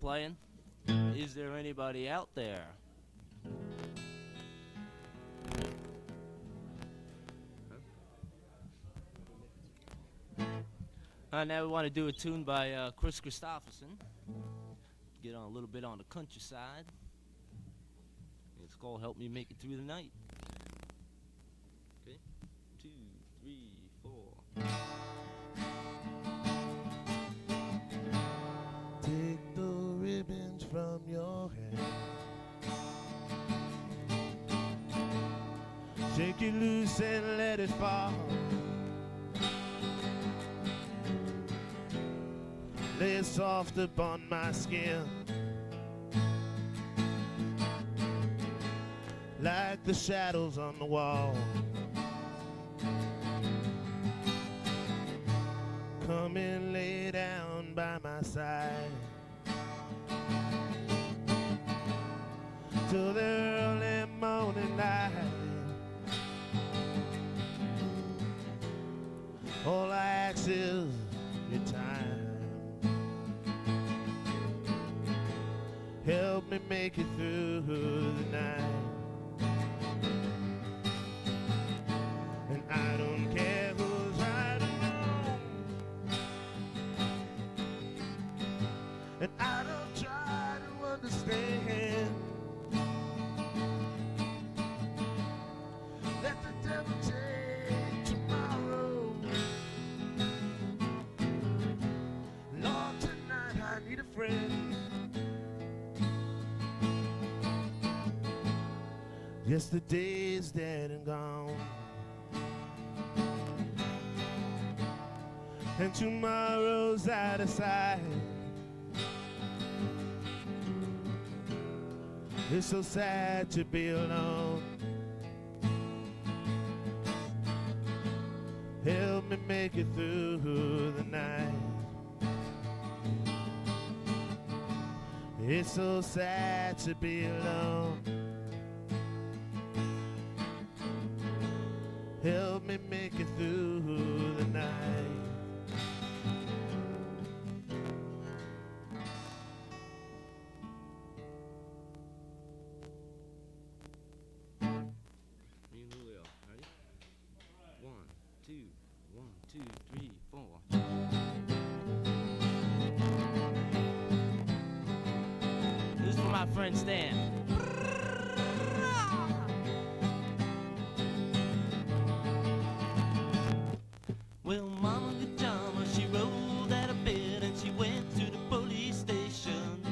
Playing. Is there anybody out there? Now we want to do a tune by Chris Christopherson. Get on a little bit on the countryside. It's called Help Me Make It Through the Night. Okay, 2, 3, 4. Take the ribbons from your hair, shake it loose and let it fall. Lay it soft upon my skin, like the shadows on the wall. Come and lay down by my side till the early morning light. All I ask is your time. Help me make it through the night. And I don't care who's right or wrong, and I don't try to understand. Let the devil take tomorrow. Lord, tonight I need a friend. Yesterday's dead and gone, and tomorrow's out of sight. It's so sad to be alone. Help me make it through the night. It's so sad to be alone. Help me make it through the night. Me and Julio, ready? 1, 2, 1, 2, 3, 4. This is for my friend Stan. Well, Mama Pajama, she rolled out of bed and she went to the police station.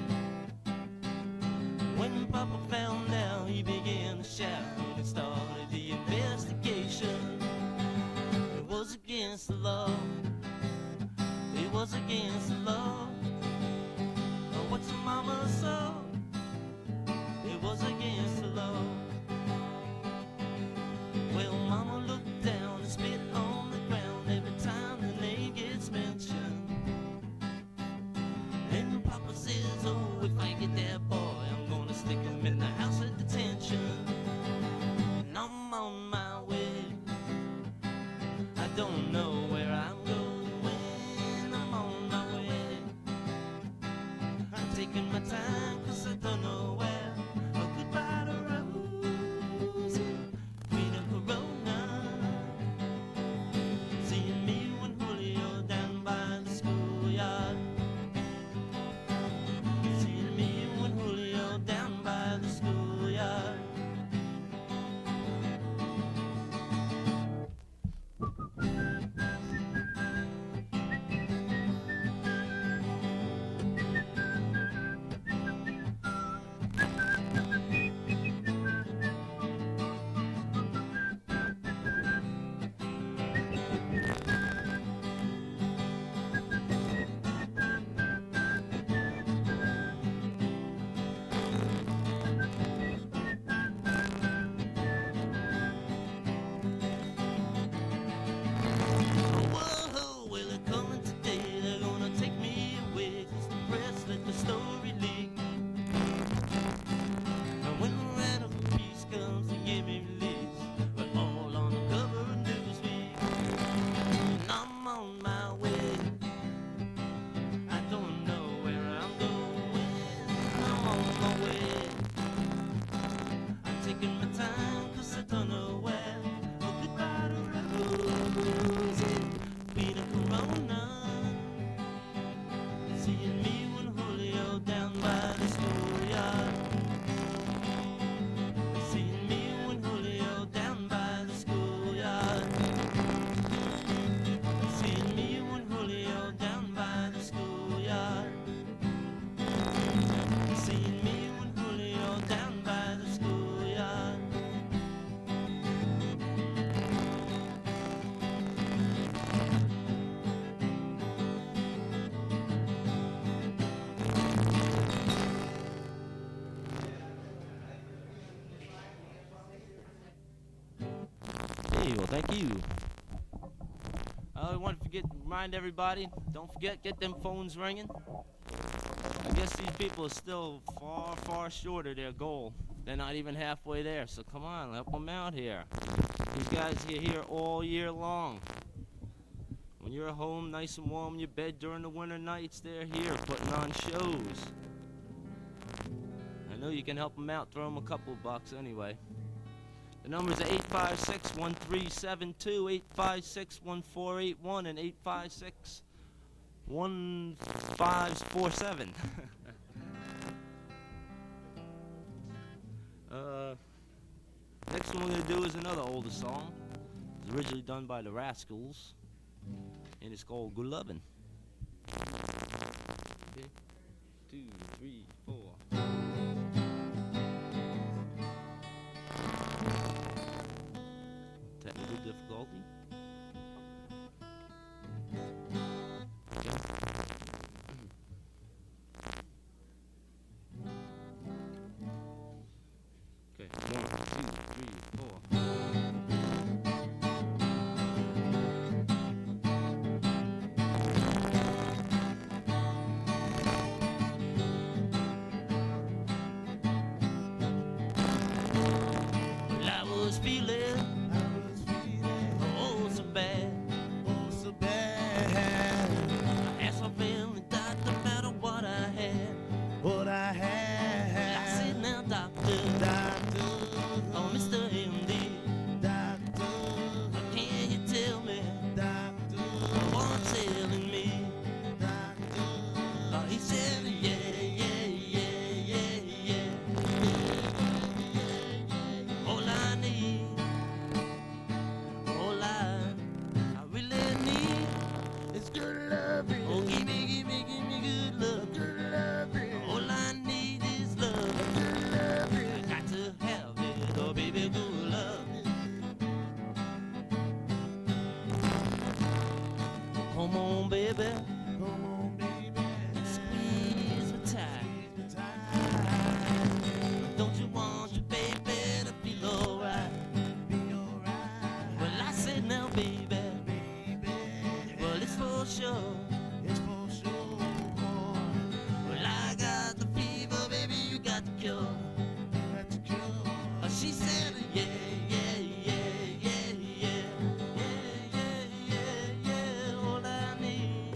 When Papa found out, he began to shout and started the investigation. It was against the law. It was against the law. What your mama saw, it was against the law. Well, Mama looked down and spit on the ground every time the name gets mentioned. And Papa says, oh, if I get that boy, I'm gonna stick him in the house of detention. And I'm on my way. I don't know where I'm going. I'm on my way. I'm taking my time 'cause I don't know where. Oh, goodbye to Rose, Queen of Corona. Seeing me and Julio down by the schoolyard. Seeing me and Julio down by the schoolyard. Thank you. I want to remind everybody, don't forget, get them phones ringing. I guess these people are still far, far short of their goal. They're not even halfway there, so come on, help them out here. These guys are here all year long. When you're at home, nice and warm in your bed during the winter nights, they're here putting on shows. I know you can help them out, throw them a couple bucks anyway. The numbers are 856-1372, 856-1481, and 856-1547. Next one we're going to do is another older song. It was originally done by the Rascals, and it's called Good Lovin'. Okay. 2, 3, 4. Technical difficulty. Okay. 1, 2, 3, 4. Well, I was feeling oh so bad, oh so bad. I had some feeling that no matter what I had, What I had, I said now doctor, doctor, oh Mr. MD, doctor, can you tell me doctor, what's ailing me? doctor. He said yeah, yeah, yeah, yeah, yeah. All I need, all I really need It's good loving, oh give me good love. good loving, All I need is love. good loving. I got to have it, oh baby, good love. Come on, baby, Come on, baby, squeeze me tight. squeeze me tight. Don't you want your baby to feel alright? Be alright, Well, I said now, baby, baby. well, it's for sure. It's for sure. Well, I got the fever, baby, you got the cure. Got to cure. She said, yeah, yeah, yeah, yeah, yeah, yeah, yeah, yeah, yeah. All I need,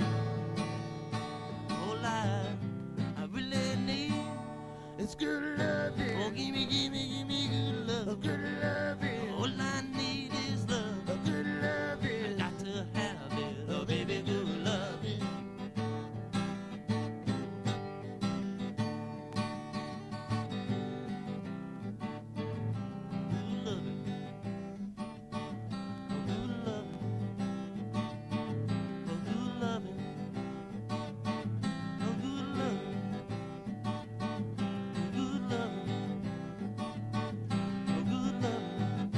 all I really need. It's good loving, Oh, give me good love. good loving, All I need is love. good I loving. got to have it, oh baby, good love. Good loving. Oh, good loving. Oh, good loving. Oh, good loving. Oh, good loving. Oh, good loving.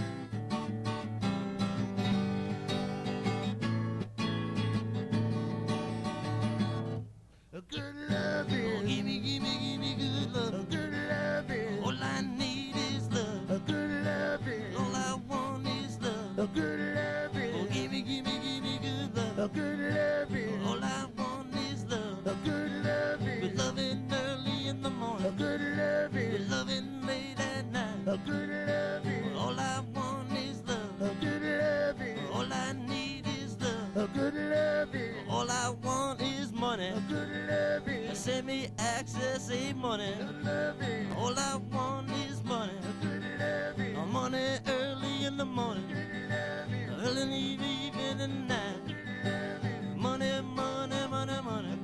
Good Oh, loving, give me good love. good loving, All I need is love. good loving, All I want is love. good Oh, loving, give me good love. good loving, All I want is love. good We're loving, loving early in the morning. good We're loving, loving late at night. good loving, All I want is love. good loving, All I need is love. good loving, All I want is money. good loving, Send me access, ain't money. good loving, All I want is money. good loving, Money early in the morning. good loving, Early in the evening and night. Money, money, money, money.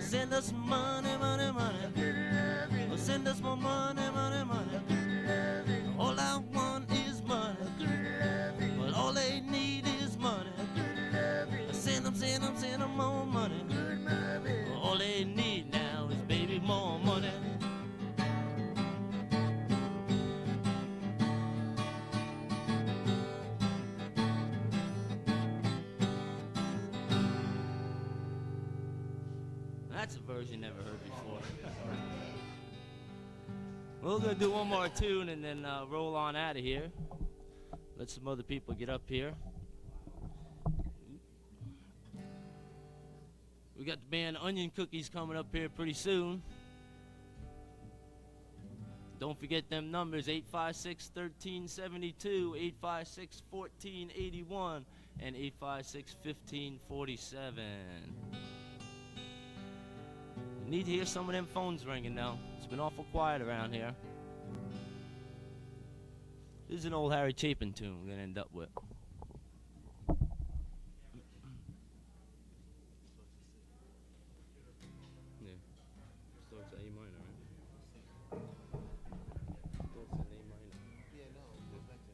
Send us money, money, money. Oh, send us more money, money, money. All I want is money. Well, all they need is money. Send them more money. All they need now is baby more money. That's a version never heard before. We're gonna do one more tune and then roll on out of here. Let some other people get up here. We got the band Onion Cookies coming up here pretty soon. Don't forget them numbers, 856-1372, 856-1481, and 856-1547. Need to hear some of them phones ringing now. It's been awful quiet around here. This is an old Harry Chapin tune we're going to end up with. Yeah. Starts at A minor, right? Starts at A minor. Yeah, no, goes back to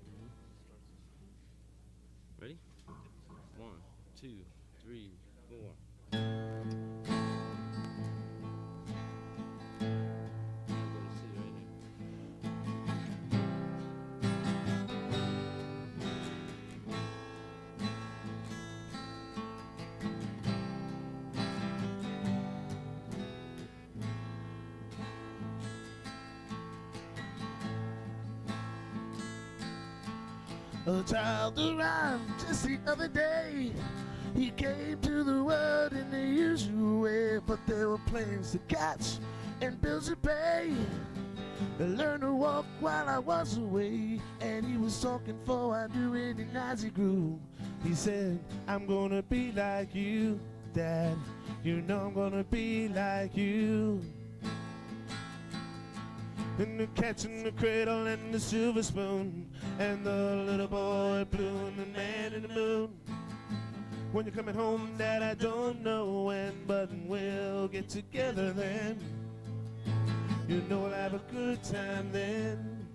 Ready? 1, 2, 3, 4. A child arrived just the other day. He came to the world in the usual way, but there were planes to catch and bills to pay. I learned to walk while I was away, and he was talking for I knew it as he grew. He said, I'm gonna be like you, Dad. You know I'm gonna be like you. And the catch in the cradle and the silver spoon, and the little boy blue and the man in the moon. When you're coming home, Dad, I don't know when, but we'll get together then. You know we'll have a good time then.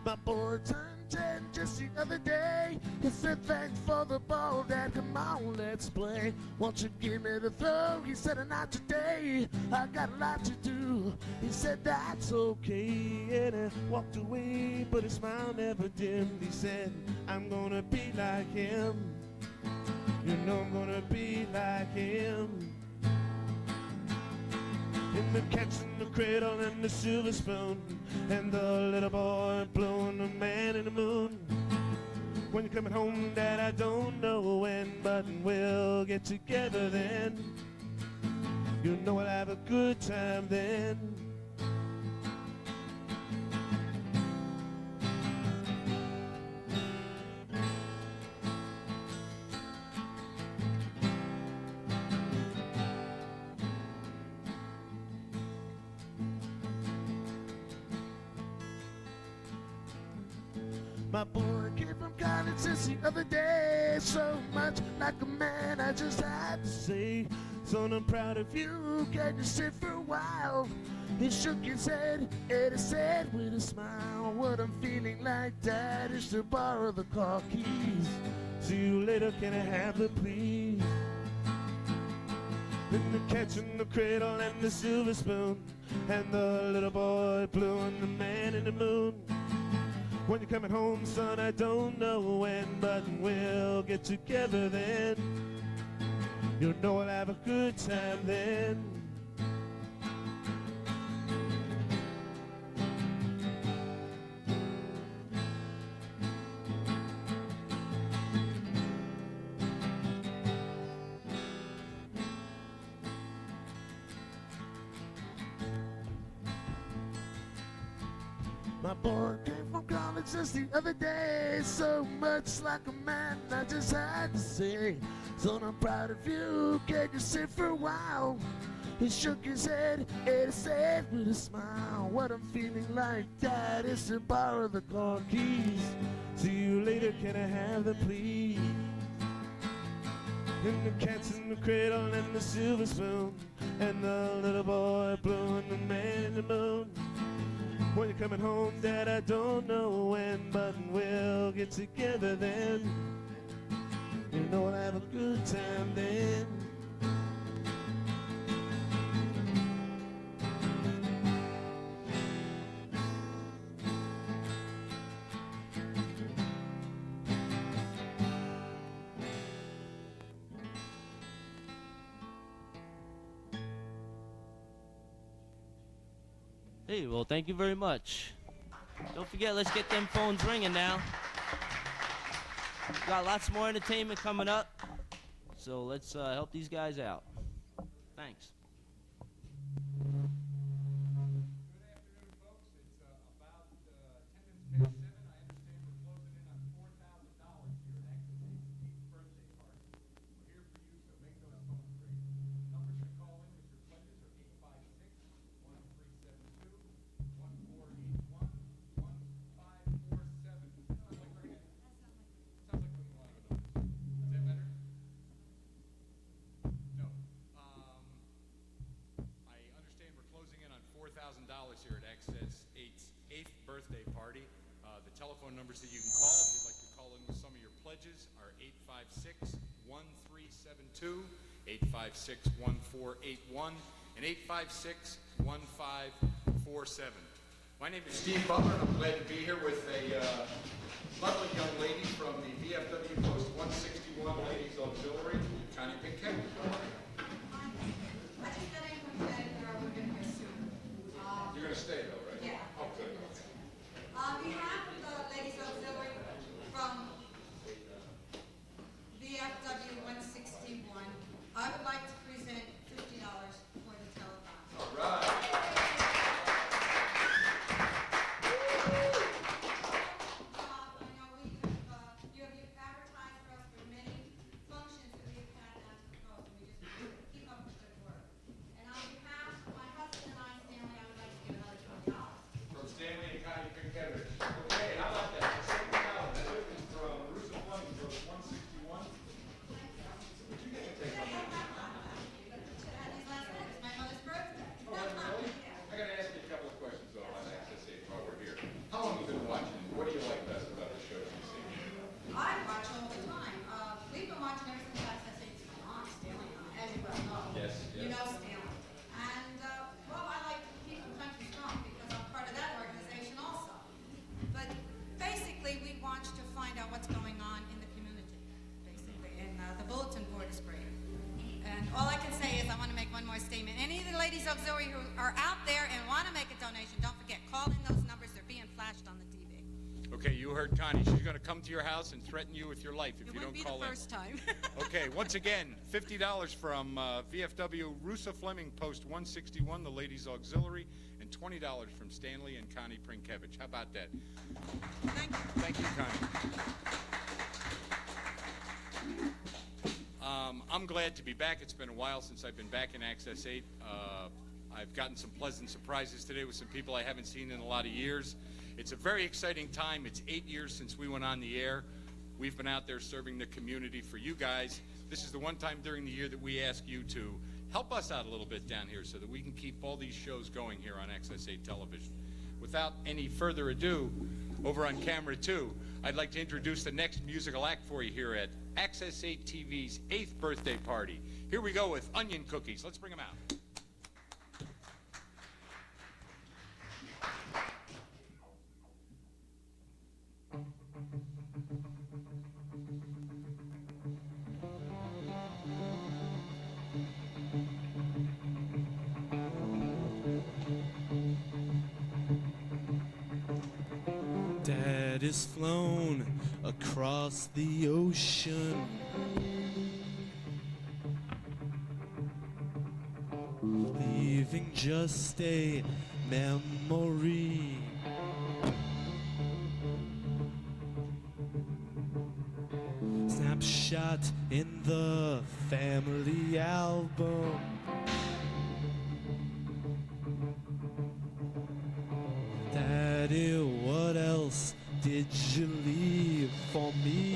My boy turned 10 just the other day. He said, thanks for the ball, Dad, come on, let's play. Won't you give me the throw? He said, not today, I got a lot to do. He said, that's okay, and he walked away, but his smile never dimmed. He said, I'm gonna be like him. You know I'm gonna be like him. In the catch in the cradle and the silver spoon, and the little boy blowing the man in the moon. When you're coming home, Dad, I don't know when, but we'll get together then. You know we'll have a good time then. My boy came from college just the other day. So much like a man, I just had to say, son, I'm proud of you. Can you sit for a while? He shook his head and he said with a smile, what I'm feeling like, Dad, is to borrow the car keys. See you later, can I have the please? Then the catch in the cradle and the silver spoon, and the little boy blue and the man in the moon. When you're coming home, son, I don't know when, but we'll get together then. You know we'll have a good time then. My boy came from college just the other day. So much like a man, I just had to say, son, I'm proud of you. Can you sit for a while? He shook his head and he said with a smile, what I'm feeling like, Dad, is to borrow the car keys. See you later, can I have them, please? And the cat's in the cradle and the silver spoon, and the little boy blue and the man in the moon. When you're coming home, Dad, I don't know when, but we'll get together then. You know we'll have a good time then. Hey, well, thank you very much. Don't forget, let's get them phones ringing now. Got lots more entertainment coming up, so let's help these guys out. Thanks. Here at Access 8's 8th birthday party. The telephone numbers that you can call if you'd like to call in with some of your pledges are 856-1372, 856-1481, and 856-1547. My name is Steve Butler, and I'm glad to be here with a lovely young lady from the VFW Post 161 Ladies Auxiliary, Connie Pinkett. I just got in from bed, we're going to hear soon. You're going to stay though, right? Yeah. Oh, good. On behalf of the Ladies Auxiliary from VFW 161, I would like to present $50 for the telethon. All right. I know you have advertised for us for many functions that we've had at the post, and we just keep up the good work. And on behalf of my husband and I, Stanley, I would like to give another $20. From Stanley and Connie Pinkett. Okay, how about that? Let's take it out. That is from Russo Plumbing, Post 161. My mother's birthday. Oh, really? I got to ask you a couple of questions though on Access 8 while we're here. How long have you been watching? What do you like best about the shows you've seen? I watch all the time. We've been watching ever since Access 8's come on, Stanley and I, as you well know. Yes, You yes. know Stanley. And, well, I like to keep the country strong because I'm part of that organization also. But basically, we watch to find out what's going on in the community, basically. And the bulletin board is great. And all I can say is I want to make one more statement. Any of the ladies auxiliary who are out there and want to make a donation, don't forget, call in those numbers. They're being flashed on the TV. Okay, you heard Connie. She's going to come to your house and threaten you with your life if It you wouldn't don't be call the in. first time. Okay, once again, $50 from VFW Russo Fleming, Post 161, the Ladies Auxiliary, and $20 from Stanley and Connie Prinkevich. How about that? Thank you. Thank you, Connie. I'm glad to be back. It's been a while since I've been back in Access 8. I've gotten some pleasant surprises today with some people I haven't seen in a lot of years. It's a very exciting time. It's 8 years since we went on the air. We've been out there serving the community for you guys. This is the one time during the year that we ask you to help us out a little bit down here so that we can keep all these shows going here on Access 8 television. Without any further ado, over on camera 2, I'd like to introduce the next musical act for you here at Access 8 TV's 8th birthday party. Here we go with Onion Cookies. Let's bring them out. Dad is flown across the ocean, leaving just a memory. Snapshot in the family album. Daddy, what else did you leave for me?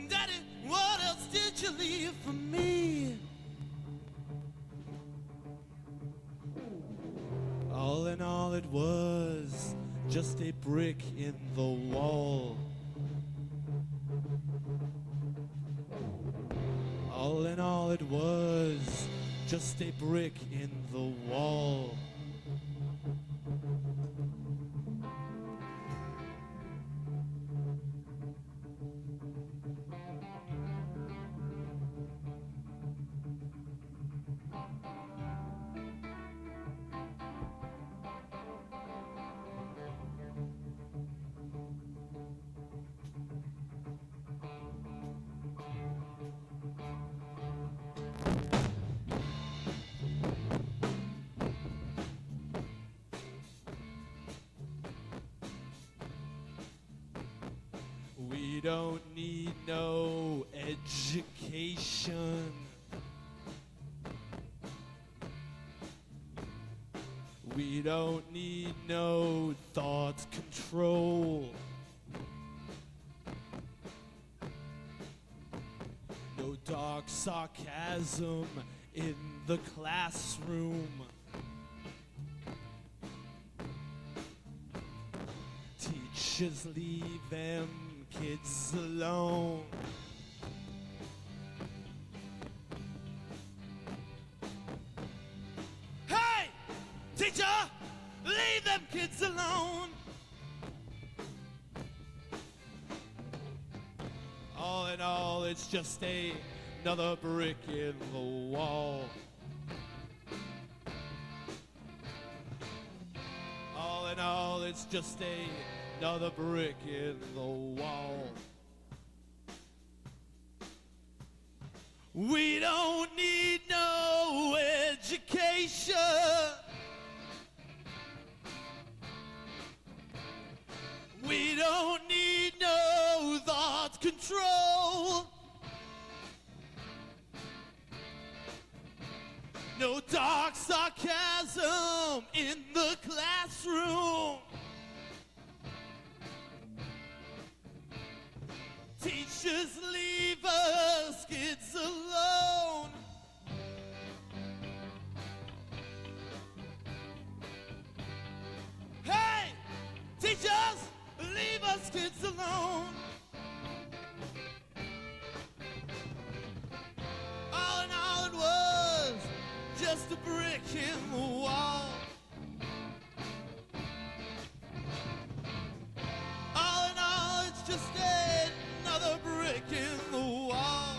Daddy, what else did you leave for me? All in all, it was just a brick in the wall. All in all, it was just a brick in the wall. We don't need no education. We don't need no thought control. No dark sarcasm in the classroom. Teachers leave them kids alone. Hey, teacher, leave them kids alone. All in all, it's just another brick in the wall. All in all, it's just another brick in the wall. We don't need no education. We don't need no thought control. No dark sarcasm in the classroom. Teachers leave us kids alone. Hey, teachers, leave us kids alone. All in all, it was just a brick in the wall. All in all, it's just another brick in the wall.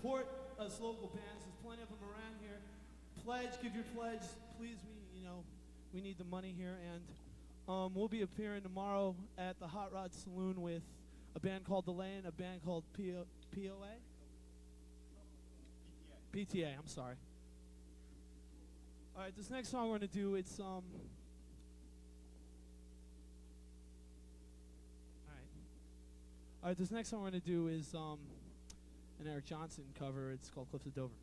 support us local bands. There's plenty of them around here. Pledge, give your pledge. Please, we need the money here. And we'll be appearing tomorrow at the Hot Rod Saloon with a band called Delay and a band called POA? PTA, I'm sorry. All right, this next song we're going to do, it's All right, this next song we're going to do is an Eric Johnson cover. It's called Cliffs of Dover.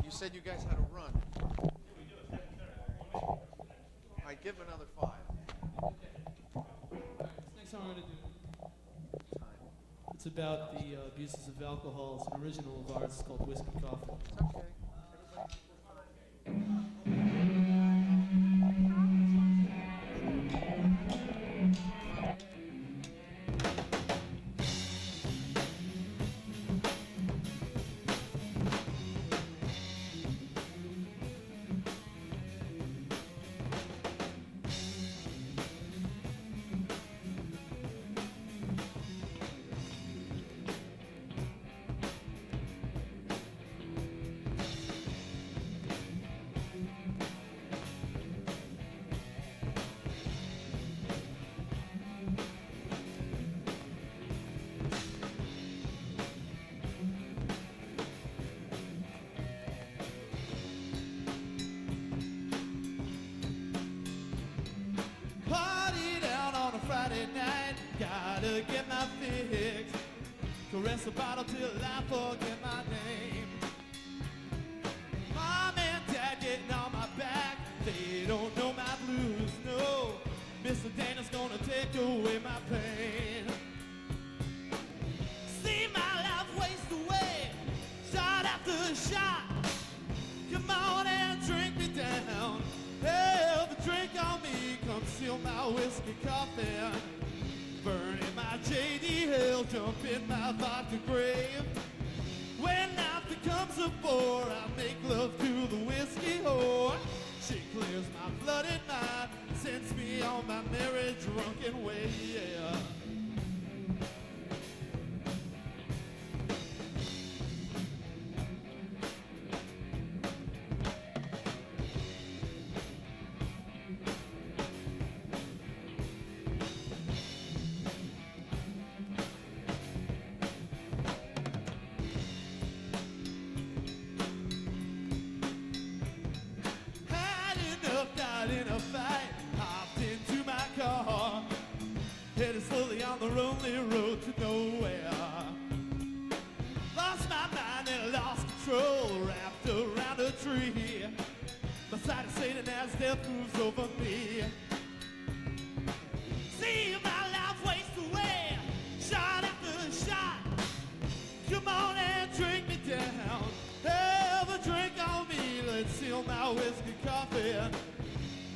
Said you guys had to run. All right, give him another 5. Next song we're going to do. It's about the abuses of alcohol. It's an original of ours called Whiskey Coffee. It's okay. Party down on a Friday night, gotta get my fix. Caress a bottle till I forget my name. Mom and Dad getting on my back, they don't know my blues, no. Mr. Daniel's gonna take away my pain. See my life waste away, shot after shot. Come on and drink me down. Have a drink on me, come seal my whiskey coffin. Burning my J.D. Hale, jump in my vodka grave. When night becomes a bore, I make love to the whiskey whore. She clears my blooded mind, sends me on my merry drunken way, yeah. Had enough, died in a fight, hopped into my car, headed slowly on the lonely road to nowhere. Lost my mind and lost control, wrapped around a tree. My sight is Satan as death moves over me. See my life waste away, shot after shot. Come on and drink me down. Have a drink on me, let's seal my whiskey coffee.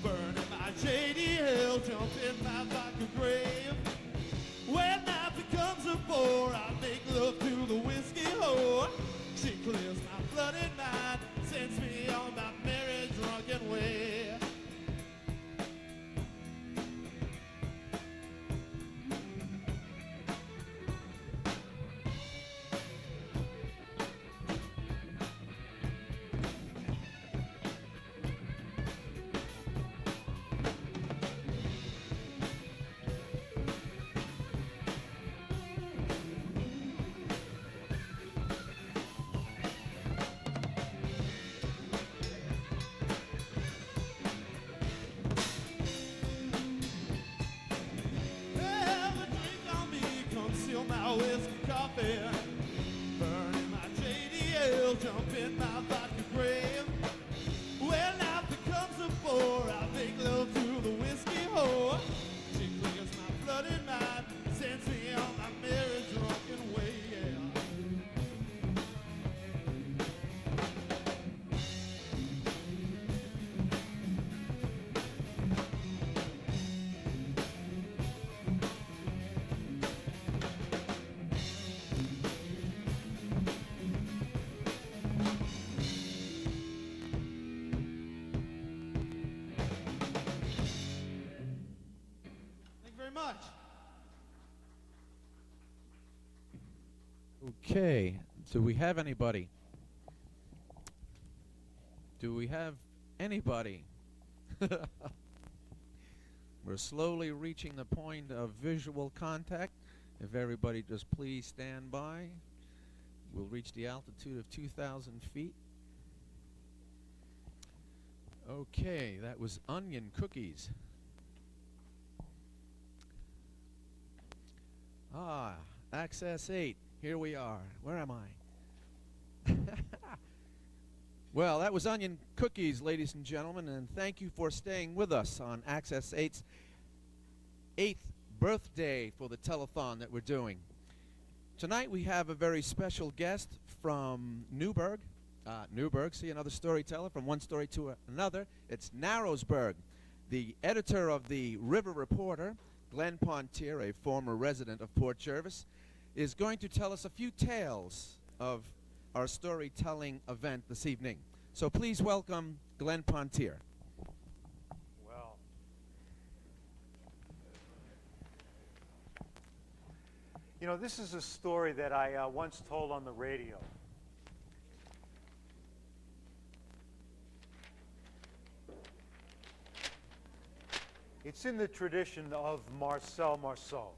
Burning my J.D. Hale, jump in my vodka grave. When night becomes a bore, I make love to the whiskey whore. She clears my blooded mind, sends me on my merry drunken way. Have a drink on me, come seal my whiskey coffee. Burning my J.D. Ale, jump in my vodka grave. When night becomes a bore, I make love to the whiskey whore. She clears my blooded mind, sends me on my merry drunken way, yeah. Thank you very much. Okay, do we have anybody? Do we have anybody? We're slowly reaching the point of visual contact. If everybody just please stand by. We'll reach the altitude of 2,000 feet. Okay, that was Onion Cookies. Ah, Access 8. Here we are. Where am I? Well, that was Onion Cookies, ladies and gentlemen, and thank you for staying with us on Access 8's 8th birthday for the telethon that we're doing. Tonight we have a very special guest from Newburgh. Newburgh, see, another storyteller from one story to another. It's Narrowsburg. The editor of the River Reporter, Glenn Pontier, a former resident of Port Jervis, is going to tell us a few tales of our storytelling event this evening. So please welcome Glenn Pontier. Well, you know, this is a story that I once told on the radio. It's in the tradition of Marcel Marceau.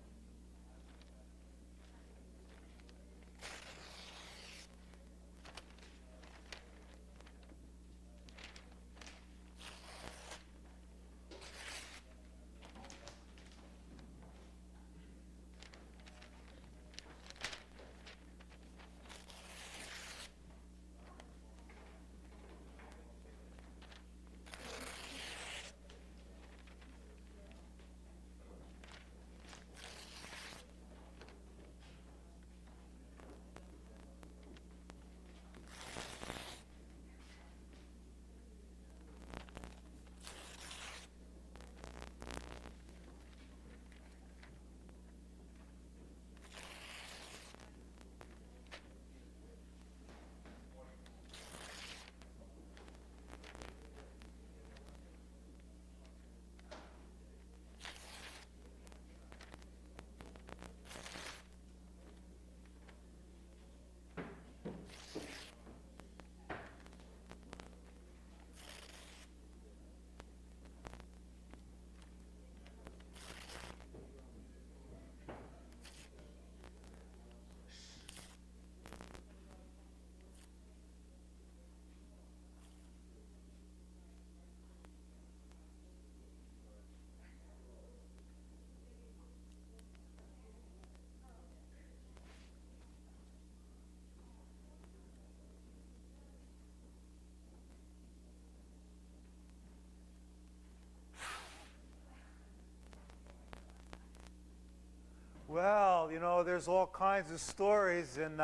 Well, you know, there's all kinds of stories, and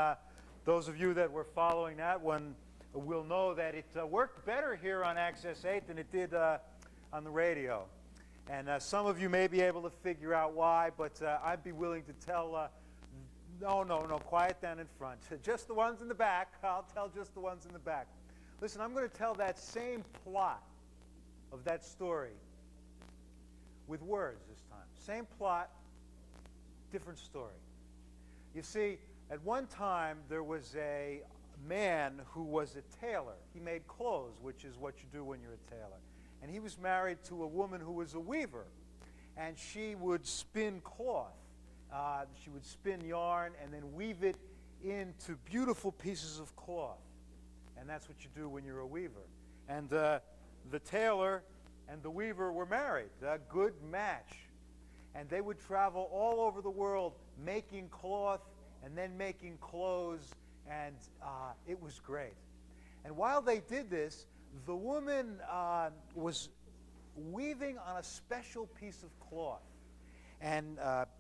those of you that were following that one will know that it worked better here on Access 8 than it did on the radio. And some of you may be able to figure out why, but I'd be willing to tell, no, quiet down in front. Just the ones in the back. I'll tell just the ones in the back. Listen, I'm going to tell that same plot of that story with words this time. Same plot, different story. You see, at one time there was a man who was a tailor. He made clothes, which is what you do when you're a tailor. And he was married to a woman who was a weaver. And she would spin cloth. She would spin yarn and then weave it into beautiful pieces of cloth. And that's what you do when you're a weaver. And the tailor and the weaver were married. A good match. And they would travel all over the world making cloth and then making clothes, and it was great. And while they did this, the woman was weaving on a special piece of cloth. And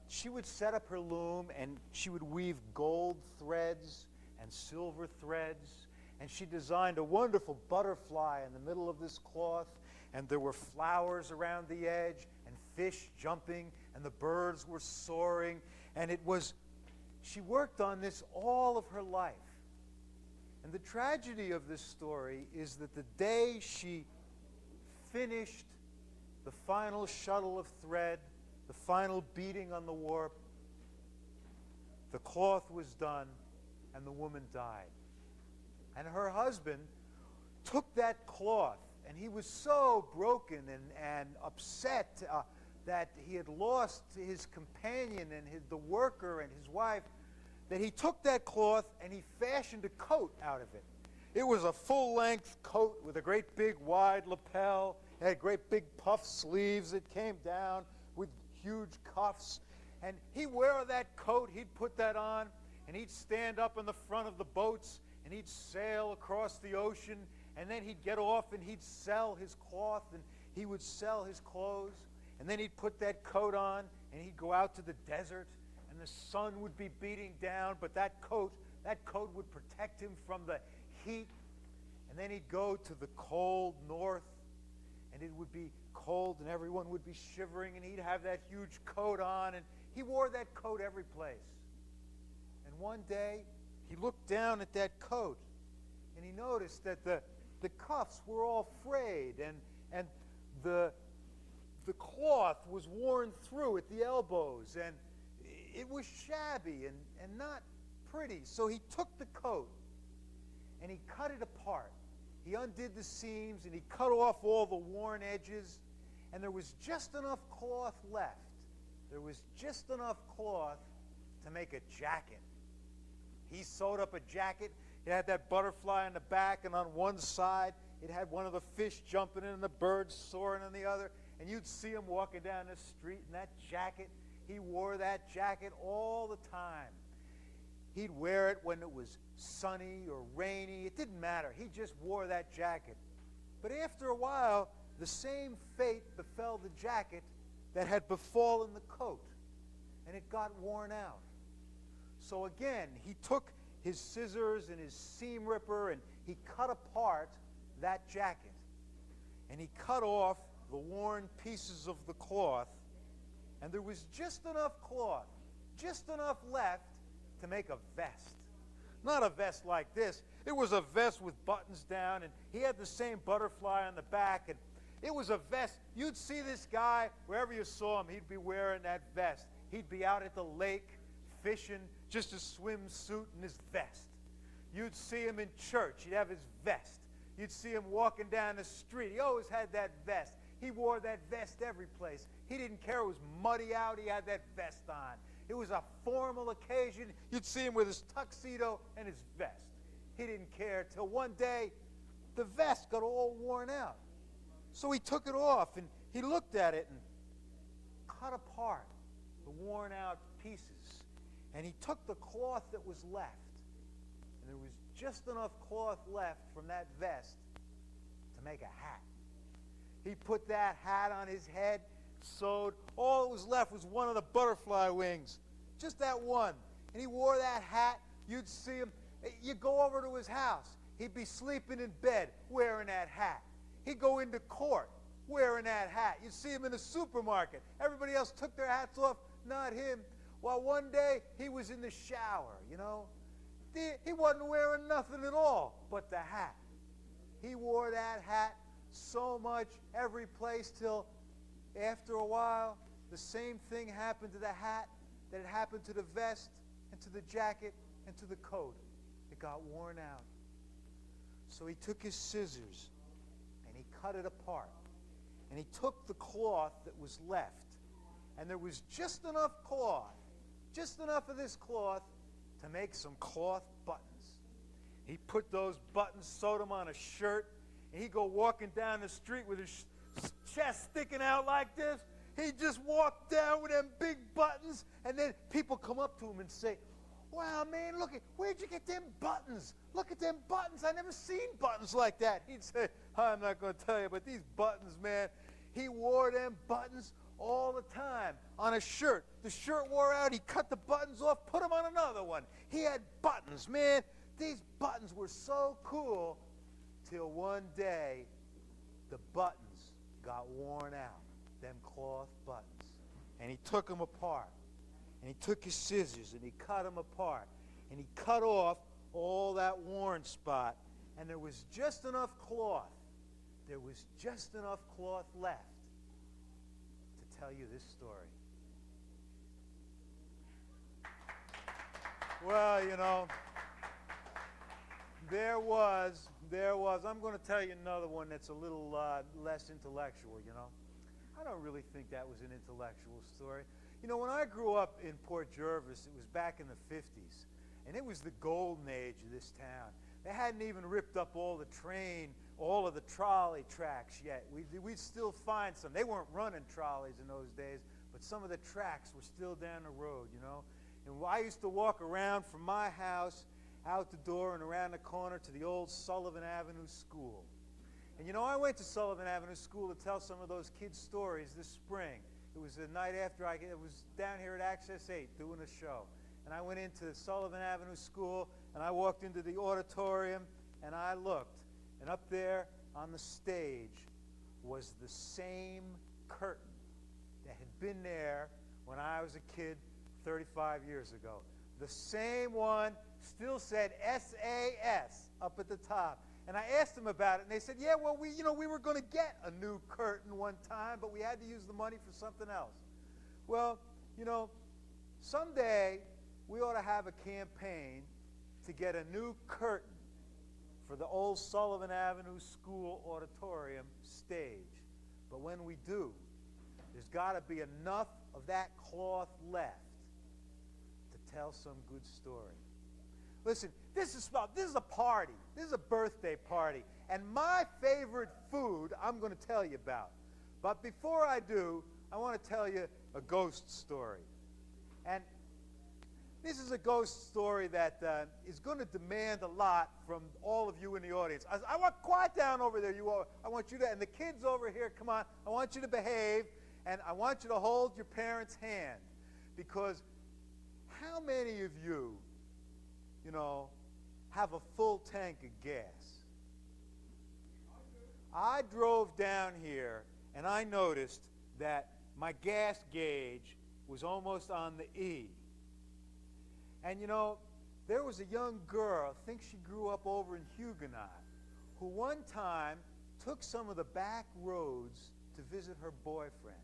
she would set up her loom, and she would weave gold threads and silver threads. And she designed a wonderful butterfly in the middle of this cloth, and there were flowers around the edge, and fish jumping, and the birds were soaring, and she worked on this all of her life. And the tragedy of this story is that the day she finished the final shuttle of thread, the final beating on the warp, the cloth was done, and the woman died. And her husband took that cloth, and he was so broken and upset that he had lost his companion and the worker and his wife, that he took that cloth and he fashioned a coat out of it. It was a full-length coat with a great big wide lapel. It had great big puff sleeves that came down with huge cuffs. And he'd wear that coat, he'd put that on, and he'd stand up in the front of the boats, and he'd sail across the ocean, and then he'd get off and he'd sell his cloth, and he would sell his clothes. And then he'd put that coat on, and he'd go out to the desert, and and the sun would be beating down, but that coat would protect him from the heat. And then he'd go to the cold north, and it would be cold, and everyone would be shivering, and he'd have that huge coat on, and he wore that coat every place. And one day, he looked down at that coat, and he noticed that the cuffs were all frayed, and the cloth was worn through at the elbows, and it was shabby and not pretty. So he took the coat, and he cut it apart. He undid the seams, and he cut off all the worn edges, and there was just enough cloth left. There was just enough cloth to make a jacket. He sewed up a jacket. It had that butterfly on the back, and on one side, it had one of the fish jumping in and the birds soaring on the other, and you'd see him walking down the street in that jacket. He wore that jacket all the time. He'd wear it when it was sunny or rainy. It didn't matter. He just wore that jacket. But after a while, the same fate befell the jacket that had befallen the coat, and it got worn out. So again, he took his scissors and his seam ripper, and he cut apart that jacket. And he cut off the worn pieces of the cloth, and there was just enough cloth, just enough left to make a vest. Not a vest like this. It was a vest with buttons down, and he had the same butterfly on the back, and it was a vest. You'd see this guy, wherever you saw him, he'd be wearing that vest. He'd be out at the lake fishing, just a swimsuit and his vest. You'd see him in church. He'd have his vest. You'd see him walking down the street. He always had that vest. He wore that vest every place. He didn't care. It was muddy out. He had that vest on. It was a formal occasion. You'd see him with his tuxedo and his vest. He didn't care till one day the vest got all worn out. So he took it off, and he looked at it and cut apart the worn out pieces. And he took the cloth that was left, and there was just enough cloth left from that vest to make a hat. He put that hat on his head, sewed. All that was left was one of the butterfly wings, just that one. And he wore that hat. You'd see him. You go over to his house. He'd be sleeping in bed wearing that hat. He'd go into court wearing that hat. You'd see him in the supermarket. Everybody else took their hats off, not him. Well, one day he was in the shower, you know. He wasn't wearing nothing at all but the hat. He wore that hat so much every place till after a while the same thing happened to the hat that had happened to the vest and to the jacket and to the coat. It got worn out. So he took his scissors and he cut it apart. And he took the cloth that was left, and there was just enough cloth, just enough of this cloth to make some cloth buttons. He put those buttons, sewed them on a shirt, and he'd go walking down the street with his chest sticking out like this. He'd just walk down with them big buttons, and then people come up to him and say, "Wow, man, look, where'd you get them buttons? Look at them buttons. I never seen buttons like that." He'd say, "I'm not going to tell you, but these buttons, man," he wore them buttons all the time on a shirt. The shirt wore out. He cut the buttons off, put them on another one. He had buttons, man. These buttons were so cool till one day the buttons got worn out, them cloth buttons. And he took them apart. And he took his scissors and he cut them apart. And he cut off all that worn spot. And there was just enough cloth. There was just enough cloth left to tell you this story. Well, you know, there was, I'm going to tell you another one that's a little less intellectual, you know. I don't really think that was an intellectual story. You know, when I grew up in Port Jervis, it was back in the 50s, and it was the golden age of this town. They hadn't even ripped up all the all of the trolley tracks yet. We'd still find some. They weren't running trolleys in those days, but some of the tracks were still down the road, you know. And I used to walk around from my house out the door and around the corner to the old Sullivan Avenue School. And you know, I went to Sullivan Avenue School to tell some of those kids stories this spring. It was the night after I was down here at Access 8 doing a show. And I went into Sullivan Avenue School, and I walked into the auditorium, and I looked. And up there on the stage was the same curtain that had been there when I was a kid 35 years ago. The same one still said SAS up at the top. And I asked them about it, and they said, yeah, well, we were going to get a new curtain one time, but we had to use the money for something else. Well, someday we ought to have a campaign to get a new curtain for the old Sullivan Avenue School auditorium stage. But when we do, there's got to be enough of that cloth left to tell some good story. Listen, this is a party. This is a birthday party. And my favorite food I'm going to tell you about. But before I do, I want to tell you a ghost story. And this is a ghost story that is going to demand a lot from all of you in the audience. I want quiet down over there. You all, I want you to, and the kids over here, come on. I want you to behave, and I want you to hold your parents' hand. Because how many of you, have a full tank of gas? I drove down here, and I noticed that my gas gauge was almost on the E. And there was a young girl, I think she grew up over in Huguenot, who one time took some of the back roads to visit her boyfriend.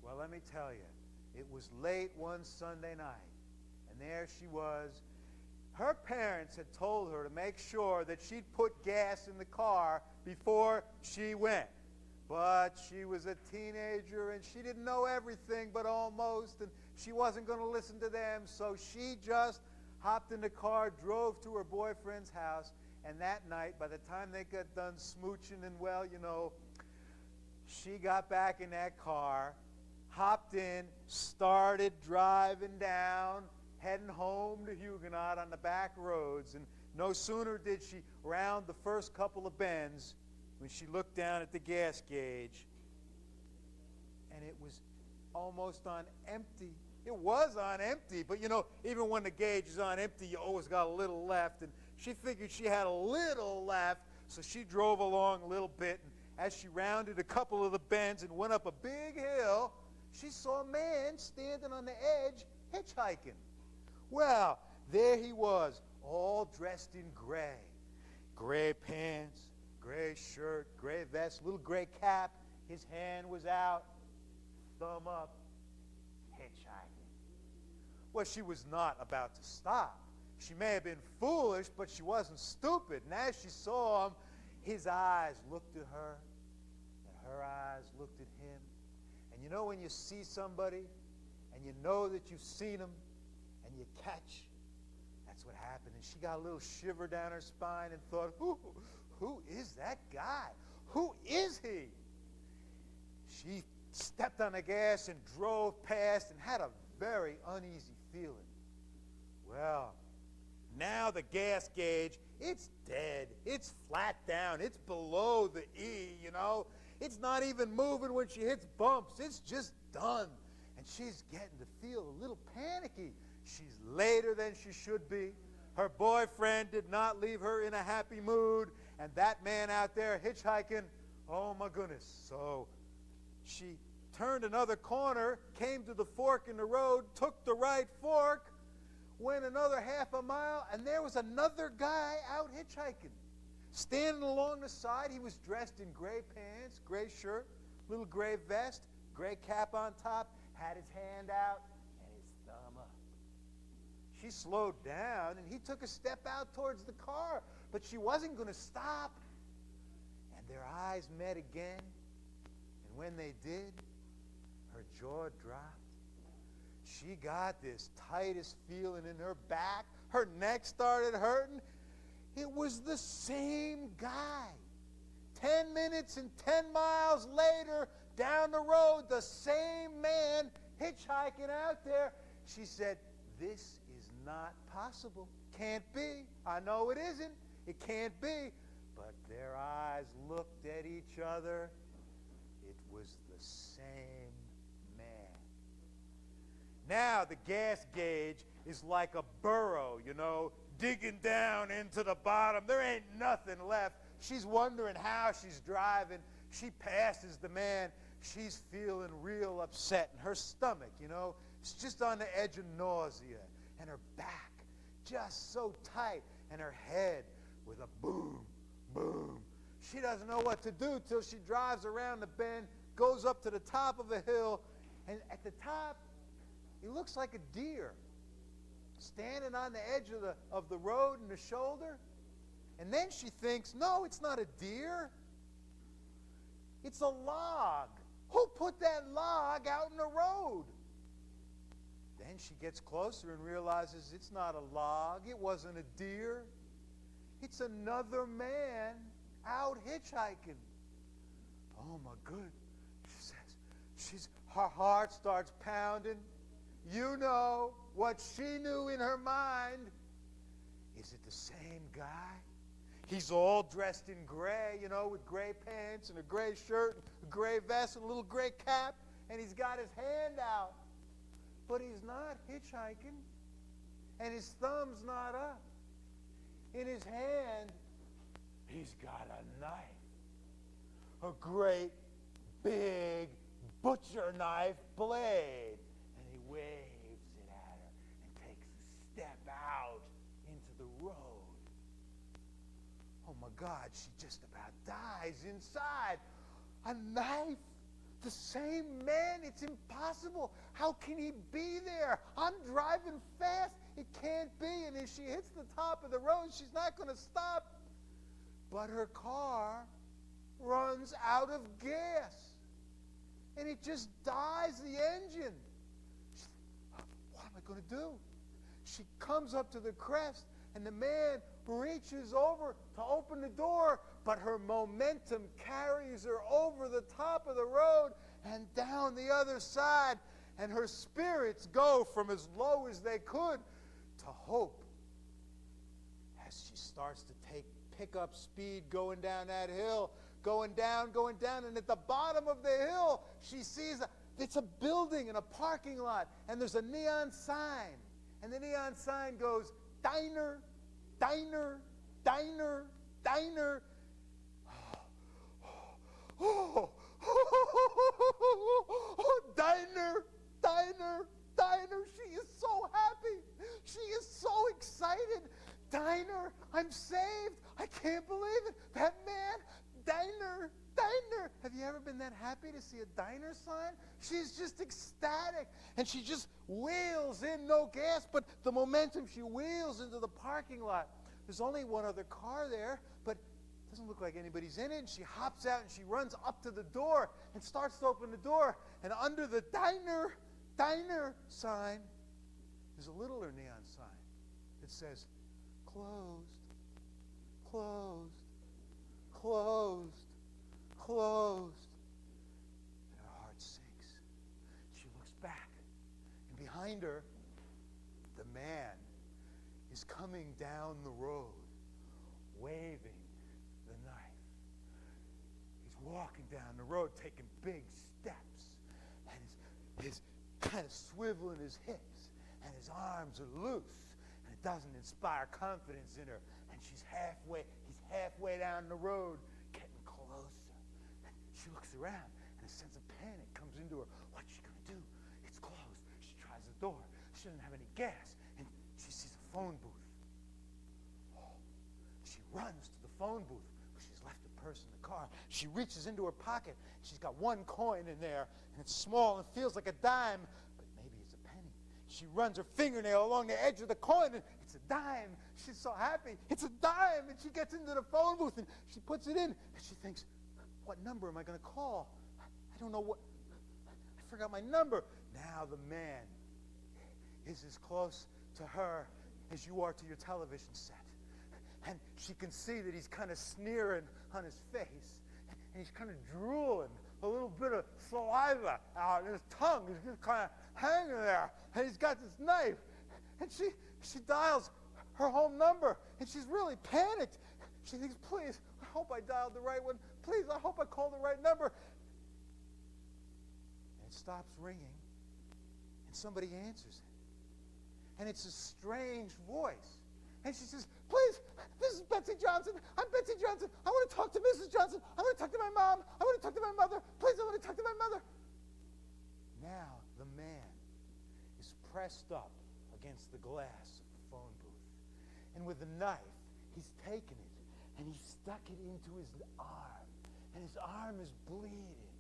Well, let me tell you, it was late one Sunday night, and there she was. Her parents had told her to make sure that she'd put gas in the car before she went. But she was a teenager, and she didn't know everything but almost, and she wasn't going to listen to them, so she just hopped in the car, drove to her boyfriend's house, and that night, by the time they got done smooching and, she got back in that car, hopped in, started driving down, heading home to Huguenot on the back roads, and no sooner did she round the first couple of bends when she looked down at the gas gauge, and it was almost on empty. It was on empty, but even when the gauge is on empty, you always got a little left, and she figured she had a little left, so she drove along a little bit, and as she rounded a couple of the bends and went up a big hill, she saw a man standing on the edge hitchhiking. Well, there he was, all dressed in gray. Gray pants, gray shirt, gray vest, little gray cap. His hand was out, thumb up, hitchhiking. Well, she was not about to stop. She may have been foolish, but she wasn't stupid. And as she saw him, his eyes looked at her, and her eyes looked at him. And when you see somebody, and you know that you've seen them, and you catch, that's what happened. And she got a little shiver down her spine and thought, who is that guy? Who is he? She stepped on the gas and drove past and had a very uneasy feeling. Well, now the gas gauge, it's dead. It's flat down. It's below the E, It's not even moving when she hits bumps. It's just done. And she's getting to feel a little panicky. She's later than she should be. Her boyfriend did not leave her in a happy mood. And that man out there hitchhiking, oh my goodness. So she turned another corner, came to the fork in the road, took the right fork, went another half a mile, and there was another guy out hitchhiking. Standing along the side, he was dressed in gray pants, gray shirt, little gray vest, gray cap on top, had his hand out, and his thumb up. She slowed down, and he took a step out towards the car, but she wasn't going to stop. And their eyes met again, and when they did, her jaw dropped. She got this tightest feeling in her back. Her neck started hurting. It was the same guy. 10 minutes and 10 miles later, down the road, the same man hitchhiking out there. She said, this is not possible. Can't be. I know it isn't. It can't be. But their eyes looked at each other. It was the same man. Now the gas gauge is like a burrow, you know, digging down into the bottom. There ain't nothing left. She's wondering how she's driving. She passes the man. She's feeling real upset. And her stomach, you know, is just on the edge of nausea. And her back just so tight. And her head with a boom, boom. She doesn't know what to do till she drives around the bend, goes up to the top of a hill, and at the top, he looks like a deer standing on the edge of the road in the shoulder. And then she thinks, no, it's not a deer. It's a log. Who put that log out in the road? Then she gets closer and realizes it's not a log. It wasn't a deer. It's another man out hitchhiking. Oh, my good. She says, her heart starts pounding. You know what she knew in her mind. Is it the same guy? He's all dressed in gray, you know, with gray pants and a gray shirt, a gray vest and a little gray cap, and he's got his hand out. But he's not hitchhiking, and his thumb's not up. In his hand, he's got a knife. A great, big butcher knife blade. And he waves it at her and takes a step out into the road. Oh my God, she just about dies inside. A knife? The same man? It's impossible. How can he be there? I'm driving fast. It can't be. And as she hits the top of the road, she's not going to stop. But her car runs out of gas. And it just dies the engine. What am I going to do? She comes up to the crest, and the man reaches over to open the door, but her momentum carries her over the top of the road and down the other side, and her spirits go from as low as they could to hope as she starts to pick up speed going down that hill, going down, and at the bottom of the hill, she sees it's a building and a parking lot, and there's a neon sign, and the neon sign goes, Diner, Diner, Diner, Diner. Oh, Diner, Diner, Diner. She is so happy. She is so excited. Diner, I'm saved. I can't believe it. That man, Diner, Diner. Have you ever been that happy to see a diner sign? She's just ecstatic. And she just wheels in, no gas, but the momentum, she wheels into the parking lot. There's only one other car there, but it doesn't look like anybody's in it. And she hops out and she runs up to the door and starts to open the door. And under the Diner, Diner sign, there's a littler neon sign that says, closed, closed, closed, closed. And her heart sinks. She looks back, and behind her, the man is coming down the road, waving the knife. He's walking down the road, taking big steps, and he's kind of swiveling his hips, and his arms are loose, and it doesn't inspire confidence in her. And he's halfway down the road, getting closer. And she looks around, and a sense of panic comes into her. What's she going to do? It's closed. She tries the door. She doesn't have any gas, and she sees a phone booth. Oh, she runs to the phone booth. She's left a purse in the car. She reaches into her pocket. She's got one coin in there, and it's small and feels like a dime, but maybe it's a penny. She runs her fingernail along the edge of the coin, and it's a dime. She's so happy. It's a dime, and she gets into the phone booth, and she puts it in, and she thinks, what number am I going to call? I don't know what. I forgot my number. Now the man is as close to her as you are to your television set. And she can see that he's kind of sneering on his face. And he's kind of drooling a little bit of saliva out, and his tongue is just kind of hanging there. And he's got this knife. And she dials her home number, and she's really panicked. She thinks, please, I hope I dialed the right one. Please, I hope I called the right number. And it stops ringing, and somebody answers it. And it's a strange voice. And she says, please, this is Betsy Johnson. I'm Betsy Johnson. I want to talk to Mrs. Johnson. I want to talk to my mom. I want to talk to my mother. Please, I want to talk to my mother. Now the man is pressed up against the glass of the phone booth. And with a knife, he's taken it and he's stuck it into his arm. And his arm is bleeding.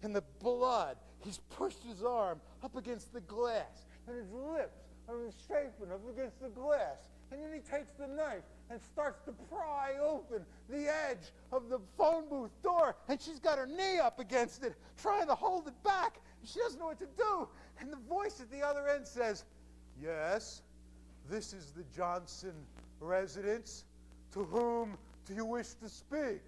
And the blood, he's pushed his arm up against the glass. And his lips are shapen up against the glass. And then he takes the knife and starts to pry open the edge of the phone booth door. And she's got her knee up against it, trying to hold it back. She doesn't know what to do. And the voice at the other end says, yes, this is the Johnson residence. To whom do you wish to speak?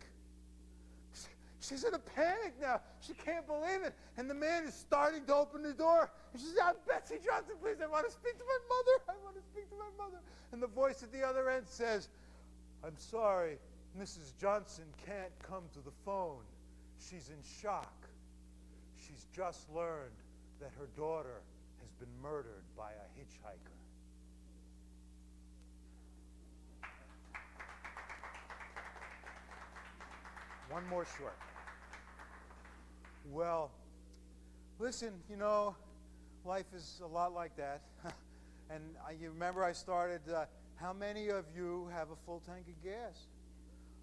She's in a panic now. She can't believe it. And the man is starting to open the door. And she says, I'm Betsy Johnson, please. I want to speak to my mother. I want to speak to my mother. And the voice at the other end says, I'm sorry, Mrs. Johnson can't come to the phone. She's in shock. She's just learned that her daughter has been murdered by a hitchhiker. One more short. Well, listen, you know, life is a lot like that. And you remember I started, how many of you have a full tank of gas?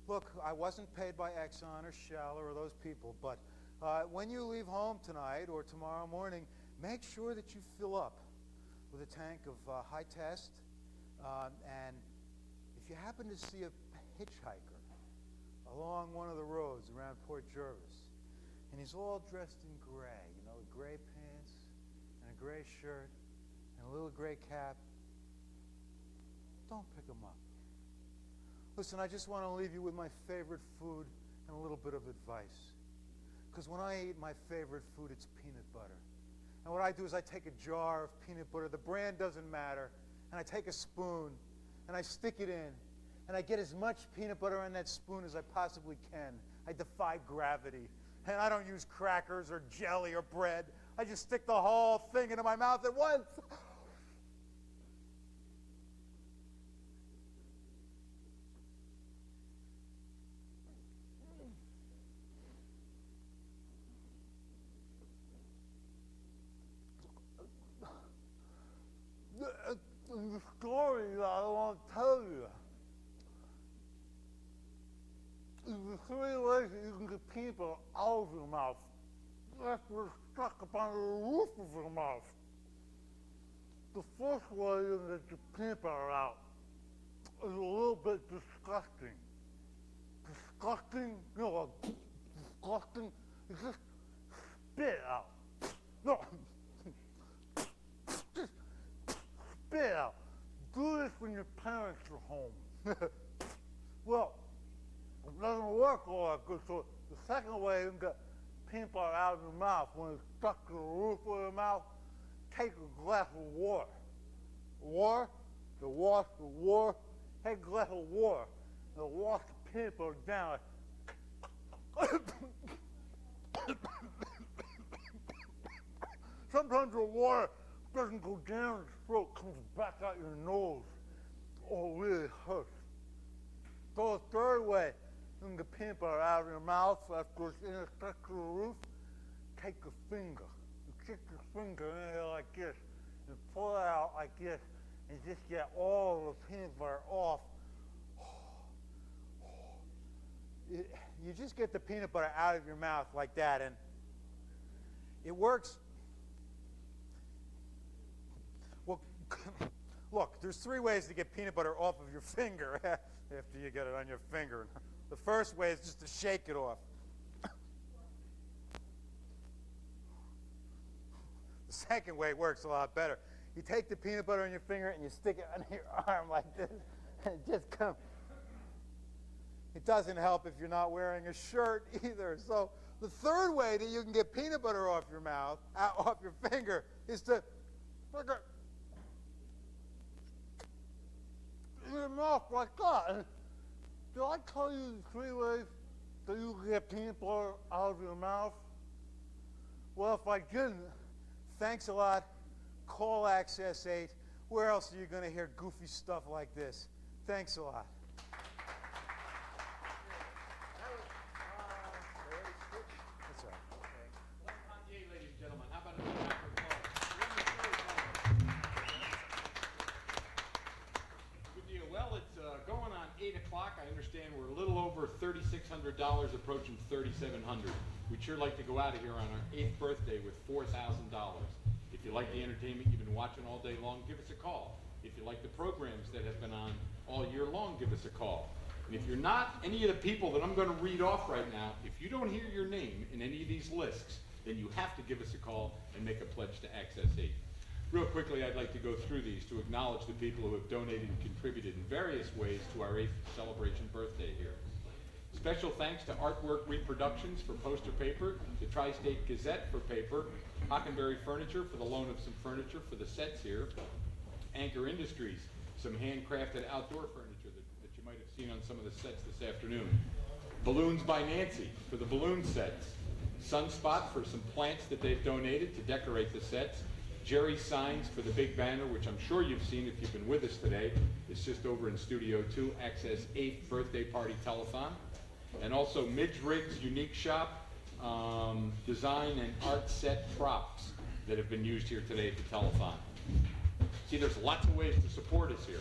Look, I wasn't paid by Exxon or Shell or those people, but when you leave home tonight or tomorrow morning, make sure that you fill up with a tank of high test. And if you happen to see a hitchhiker along one of the roads around Port Jervis, and he's all dressed in gray, you know, gray pants and a gray shirt and a little gray cap, don't pick him up. Listen, I just want to leave you with my favorite food and a little bit of advice. Because when I eat my favorite food, it's peanut butter. And what I do is I take a jar of peanut butter, the brand doesn't matter, and I take a spoon and I stick it in, and I get as much peanut butter on that spoon as I possibly can. I defy gravity. And I don't use crackers or jelly or bread. I just stick the whole thing into my mouth at once. The story that I want to tell you is the three ways that you can get peanut butter out of your mouth after it's stuck upon the roof of your mouth. The first way you can get your peanut butter out is a little bit disgusting. Disgusting? You know, disgusting? You just spit out. No. Just spit out. Do this when your parents are home. Well, it doesn't work all that good. So the second way you can get peanut butter out of your mouth when it's stuck to the roof of your mouth, take a glass of water. Water, to wash the water, take a glass of water and wash the peanut butter down. Sometimes the water doesn't go down the throat, comes back out your nose. Oh, it really hurts. So the third way you can get peanut butter out of your mouth after it's stuck to the roof, take a finger. You stick your finger in there like this and pull it out like this and just get all the peanut butter off. You just get the peanut butter out of your mouth like that, and it works. Well, look, there's three ways to get peanut butter off of your finger after you get it on your finger. The first way is just to shake it off. The second way works a lot better. You take the peanut butter on your finger and you stick it on your arm like this, and it just comes. It doesn't help if you're not wearing a shirt either. So the third way that you can get peanut butter off your mouth, off your finger, is to stick it in your mouth like that. And did I tell you the three ways that you can get peanut butter out of your mouth? Well, if I couldn't, thanks a lot. Call Access 8. Where else are you going to hear goofy stuff like this? Thanks a lot. That's all right. Ladies and gentlemen, how about a round of applause? Good deal. Well, it's going on 8 o'clock. I understand we're a little over $3,600, approaching $3,700. We'd sure like to go out of here on our 8th birthday with $4,000. If you like the entertainment you've been watching all day long, give us a call. If you like the programs that have been on all year long, give us a call. And if you're not any of the people that I'm going to read off right now, if you don't hear your name in any of these lists, then you have to give us a call and make a pledge to Access 8. Real quickly, I'd like to go through these to acknowledge the people who have donated and contributed in various ways to our 8th celebration birthday here. Special thanks to Artwork Reproductions for poster paper, the Tri-State Gazette for paper, Hockenberry Furniture for the loan of some furniture for the sets here, Anchor Industries, some handcrafted outdoor furniture that you might have seen on some of the sets this afternoon, Balloons by Nancy for the balloon sets, Sunspot for some plants that they've donated to decorate the sets, Jerry Signs for the big banner, which I'm sure you've seen if you've been with us today. It's just over in Studio 2, Access 8th Birthday Party Telethon. And also Midge Riggs Unique Shop, design and art set props that have been used here today at the telethon. See, there's lots of ways to support us here.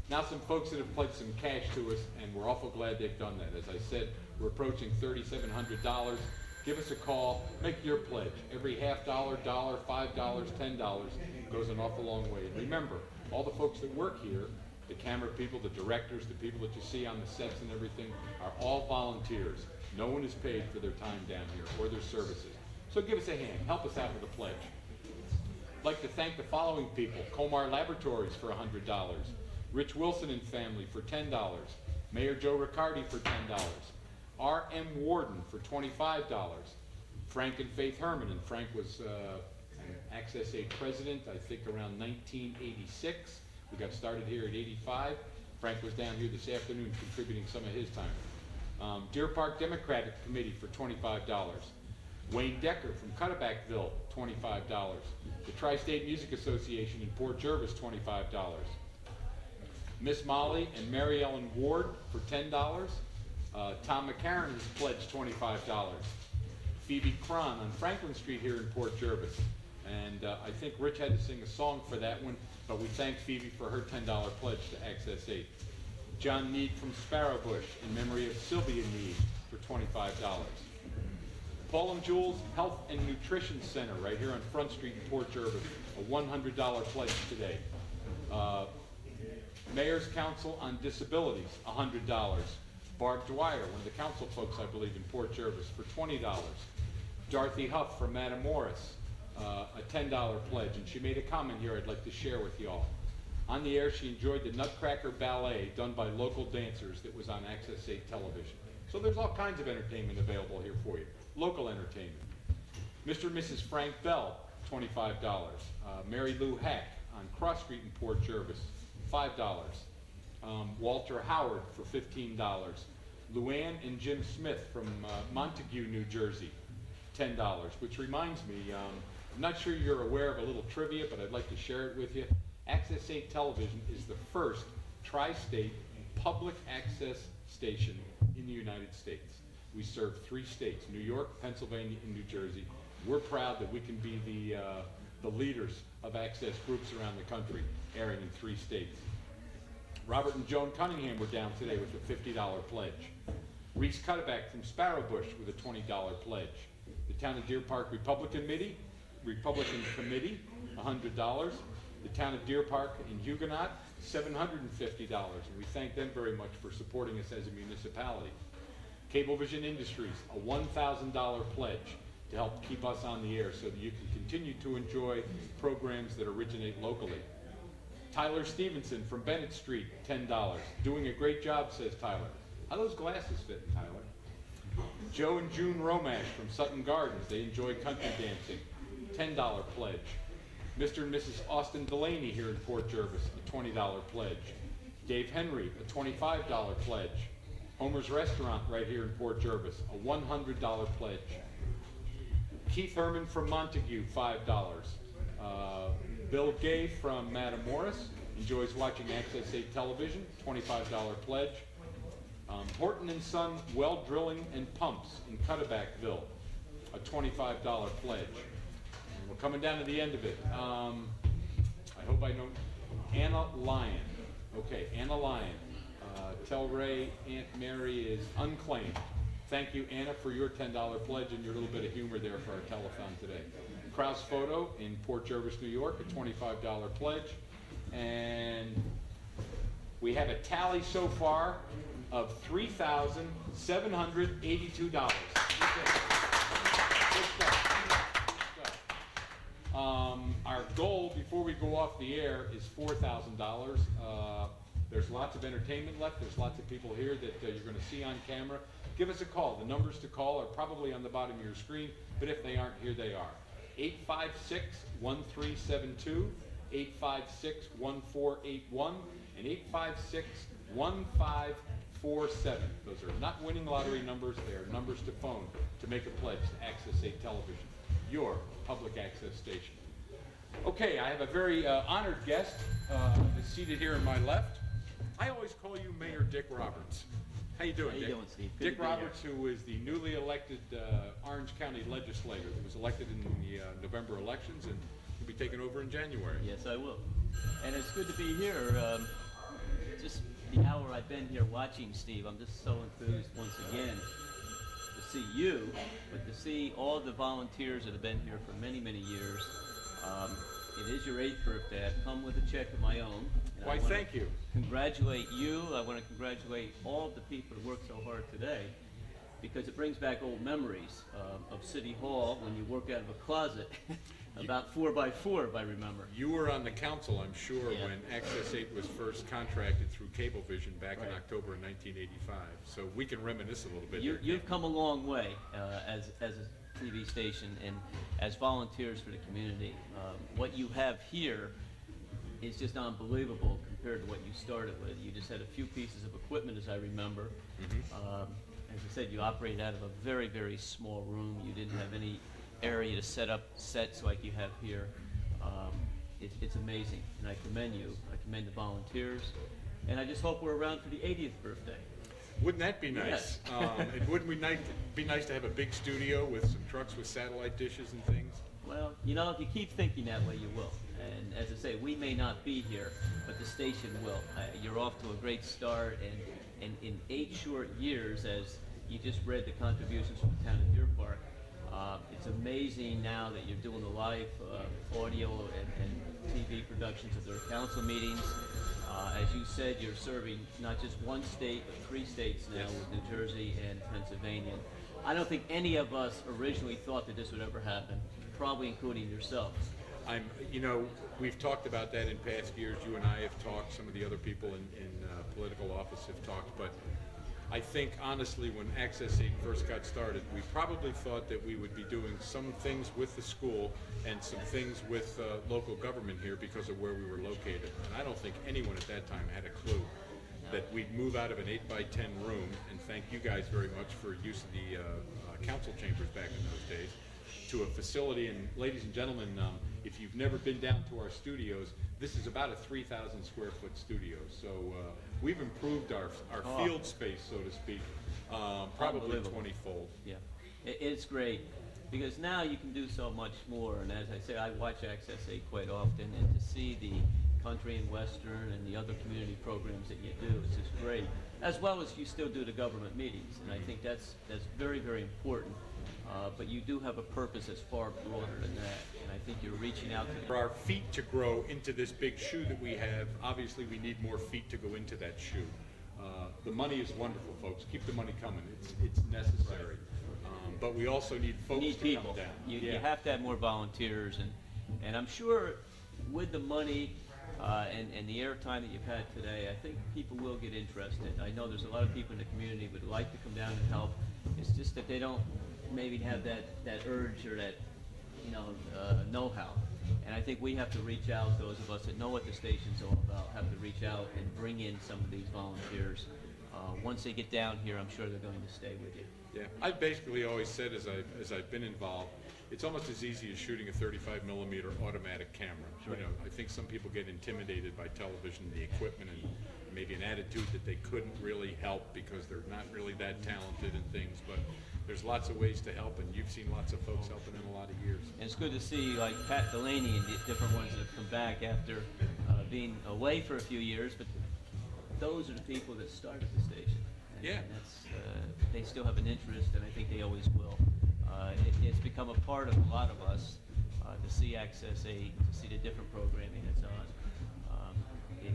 Now some folks that have pledged some cash to us, and we're awful glad they've done that. As I said, we're approaching $3,700. Give us a call, make your pledge. Every $50, $1, $5, $10 goes an awful long way. And remember, all the folks that work here, the camera people, the directors, the people that you see on the sets and everything, are all volunteers. No one is paid for their time down here or their services. So give us a hand. Help us out with a pledge. I'd like to thank the following people. Comar Laboratories for $100. Rich Wilson and family for $10. Mayor Joe Riccardi for $10. R.M. Warden for $25. Frank and Faith Herman. And Frank was an Access 8 president, I think around 1986. We got started here at 85. Frank was down here this afternoon contributing some of his time. Deer Park Democratic Committee for $25. Wayne Decker from Cutterbackville, $25. The Tri-State Music Association in Port Jervis, $25. Miss Molly and Mary Ellen Ward for $10. Tom McCarran has pledged $25. Phoebe Cron on Franklin Street here in Port Jervis. And I think Rich had to sing a song for that one, but we thank Phoebe for her $10 pledge to Access 8. John Need from Sparrowbush in memory of Sylvia Need for $25. Paul and Jules Health and Nutrition Center right here on Front Street in Port Jervis, a $100 pledge today. Mayor's Council on Disabilities, $100. Barb Dwyer, one of the council folks, I believe, in Port Jervis, for $20. Dorothy Huff from Matamoros, a $10 pledge, and she made a comment here I'd like to share with you all. On the air, she enjoyed the Nutcracker Ballet done by local dancers that was on Access 8 television. So there's all kinds of entertainment available here for you, local entertainment. Mr. and Mrs. Frank Bell, $25. Mary Lou Hack on Cross Street in Port Jervis, $5. Walter Howard for $15. Luann and Jim Smith from Montague, New Jersey, $10. Which reminds me, I'm not sure you're aware of a little trivia, but I'd like to share it with you. Access 8 Television is the first tri-state public access station in the United States. We serve 3 states, New York, Pennsylvania, and New Jersey. We're proud that we can be the leaders of access groups around the country, airing in 3 states. Robert and Joan Cunningham were down today with a $50 pledge. Reese Cutterback from Sparrowbush with a $20 pledge. The Town of Deer Park Republican Committee, $100. The Town of Deer Park in Huguenot, $750. And we thank them very much for supporting us as a municipality. Cablevision Industries, a $1,000 pledge to help keep us on the air so that you can continue to enjoy programs that originate locally. Tyler Stevenson from Bennett Street, $10. Doing a great job, says Tyler. How those glasses fit, Tyler? Joe and June Romash from Sutton Gardens. They enjoy country dancing. $10 pledge. Mr. and Mrs. Austin Delaney here in Port Jervis, a $20 pledge. Dave Henry, a $25 pledge. Homer's Restaurant right here in Port Jervis, a $100 pledge. Keith Herman from Montague, $5. Bill Gay from Matamoros, enjoys watching Access 8 television, $25 pledge. Horton and Son Well Drilling and Pumps in Cutterbackville, a $25 pledge. And we're coming down to the end of it. I hope I know Anna Lyon. Okay, Anna Lyon. Tell Ray Aunt Mary is unclaimed. Thank you, Anna, for your $10 pledge and your little bit of humor there for our telethon today. Kraus Photo in Port Jervis, New York, a $25 pledge. And we have a tally so far of $3,782. Good stuff. Good stuff. Our goal before we go off the air is $4,000. There's lots of entertainment left. There's lots of people here that you're going to see on camera. Give us a call. The numbers to call are probably on the bottom of your screen, but if they aren't, here they are. 856-1372, 856-1481, and 856-1547. Those are not winning lottery numbers. They are numbers to phone to make a pledge to Access 8 Television, your public access station. Okay, I have a very honored guest that's seated here on my left. I always call you Mayor Dick Roberts. How you doing, Dick? How you doing, Steve? Good Dick to be Roberts, who is the newly elected Orange County legislator that was elected in the November elections and will be taking over in January. Yes, I will. And it's good to be here. Just the hour I've been here watching, Steve, I'm just so enthused once again to see you, but to see all the volunteers that have been here for many, many years. It is your 8th birthday. I've come with a check of my own. Why, thank you. Congratulate you. I want to congratulate all of the people who worked so hard today, because it brings back old memories of City Hall when you work out of a closet, about 4x4, if I remember. You were on the council, I'm sure, Yeah. when Access 8 was first contracted through Cablevision back in October of 1985. So we can reminisce a little bit. You've come a long way as a TV station and as volunteers for the community. What you have here is just unbelievable compared to what you started with. You just had a few pieces of equipment, as I remember. As I said, you operated out of a very, very small room. You didn't have any area to set up sets like you have here. It's amazing, and I commend you. I commend the volunteers, and I just hope we're around for the 80th birthday. Wouldn't that be nice? And wouldn't we be nice to have a big studio with some trucks with satellite dishes and things? Well, you know, if you keep thinking that way, you will. And as I say, we may not be here, but the station will. You're off to a great start, and in 8 short years, as you just read the contributions from the town of Deer Park, it's amazing now that you're doing the live audio and TV productions of their council meetings. As you said, you're serving not just one state, but 3 states now with New Jersey and Pennsylvania. I don't think any of us originally thought that this would ever happen, probably including yourself. We've talked about that in past years. You and I have talked. Some of the other people in political office have talked. But I think, honestly, when Access 8 first got started, we probably thought that we would be doing some things with the school and some things with local government here because of where we were located. And I don't think anyone at that time had a clue that we'd move out of an 8x10 room, and thank you guys very much for use of the council chambers back in those days, to a facility. And ladies and gentlemen, if you've never been down to our studios, this is about a 3,000 square foot studio. So we've improved our field space, so to speak, probably 20-fold. Yeah, it's great, because now you can do so much more. And as I say, I watch Access 8 quite often, and to see the country and western and the other community programs that you do, it's just great. As well as you still do the government meetings, and I think that's very, very important. But you do have a purpose that's far broader than that, and I think you're reaching out to For our feet to grow into this big shoe that we have, obviously we need more feet to go into that shoe. The money is wonderful, folks. Keep the money coming. It's necessary. But we also need folks need to people. come down. You have to have more volunteers, and I'm sure with the money and the airtime that you've had today, I think people will get interested. I know there's a lot of people in the community who would like to come down and help. It's just that they don't maybe have that urge or that know-how. And I think we have to reach out, those of us that know what the station's all about, have to reach out and bring in some of these volunteers. Once they get down here, I'm sure they're going to stay with you. Yeah, I've basically always said as I've been involved, it's almost as easy as shooting a 35 millimeter automatic camera. Sure. You know, I think some people get intimidated by television, the equipment, and maybe an attitude that they couldn't really help because they're not really that talented and things. But there's lots of ways to help, and you've seen lots of folks helping in a lot of years. And it's good to see like Pat Delaney and the different ones that have come back after being away for a few years. But those are the people that started the station. And that's, they still have an interest, and I think they always will. It's become a part of a lot of us to see Access 8, to see the different programming that's on.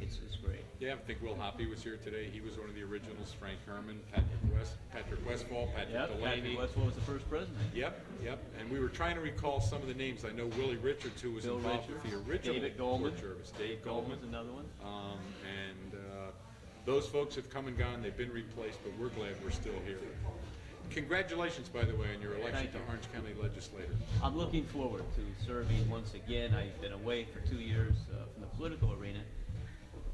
It's great. Yeah, I think Will Hoppy was here today. He was one of the originals. Frank Herman, Patrick Westfall, Patrick Delaney. Patrick Westfall was the first president. Yep. And we were trying to recall some of the names. I know Willie Richards, who was Bill involved Richards, with the original David Goldman. Fort Jervis. Dave Goldman's another one. Those folks have come and gone. They've been replaced, but we're glad we're still here. Congratulations, by the way, on your election to Orange County Legislator. I'm looking forward to serving once again. I've been away for 2 years from the political arena,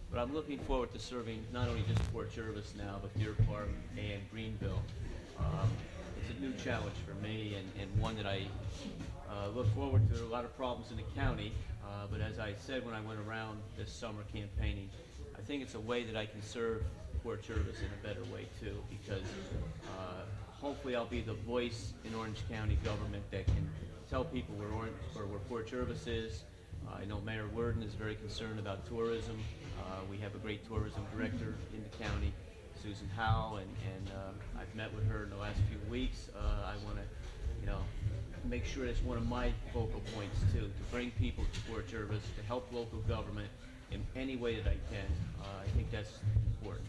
but I'm looking forward to serving not only just Fort Jervis now, but Deer Park and Greenville. It's a new challenge for me, and one that I look forward to. There are a lot of problems in the county, but as I said when I went around this summer campaigning, I think it's a way that I can serve Fort Jervis in a better way too, because hopefully I'll be the voice in Orange County government that can tell people where Fort Jervis is. I know Mayor Worden is very concerned about tourism. We have a great tourism director in the county, Susan Howe, and I've met with her in the last few weeks. I want to, make sure it's one of my focal points too, to bring people to Fort Jervis, to help local government in any way that I can. I think that's important.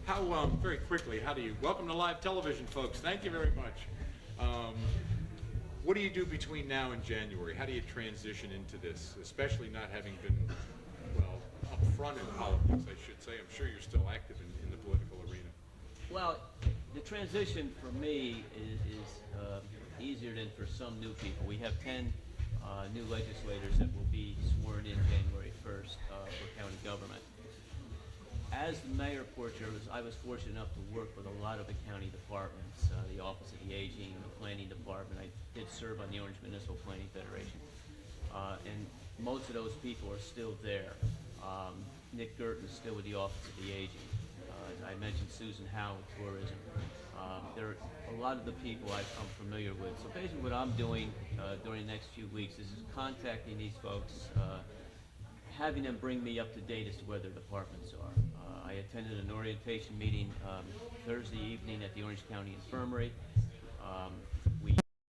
How, very quickly, how do you, welcome to live television, folks. Thank you very much. What do you do between now and January? How do you transition into this, especially not having been, well, up front in politics, I should say. I'm sure you're still active in the political arena. Well, the transition for me is easier than for some new people. We have 10 new legislators that will be sworn in January 1st for county government. As the mayor of Fort Jervis, I was fortunate enough to work with a lot of the county departments, the Office of the Aging, the Planning Department. I did serve on the Orange Municipal Planning Federation. And most of those people are still there. Nick Girton is still with the Office of the Aging. As I mentioned, Susan Howe with tourism. There are a lot of the people I'm familiar with. So basically what I'm doing during the next few weeks is contacting these folks, having them bring me up to date as to where their departments are. I attended an orientation meeting Thursday evening at the Orange County Infirmary.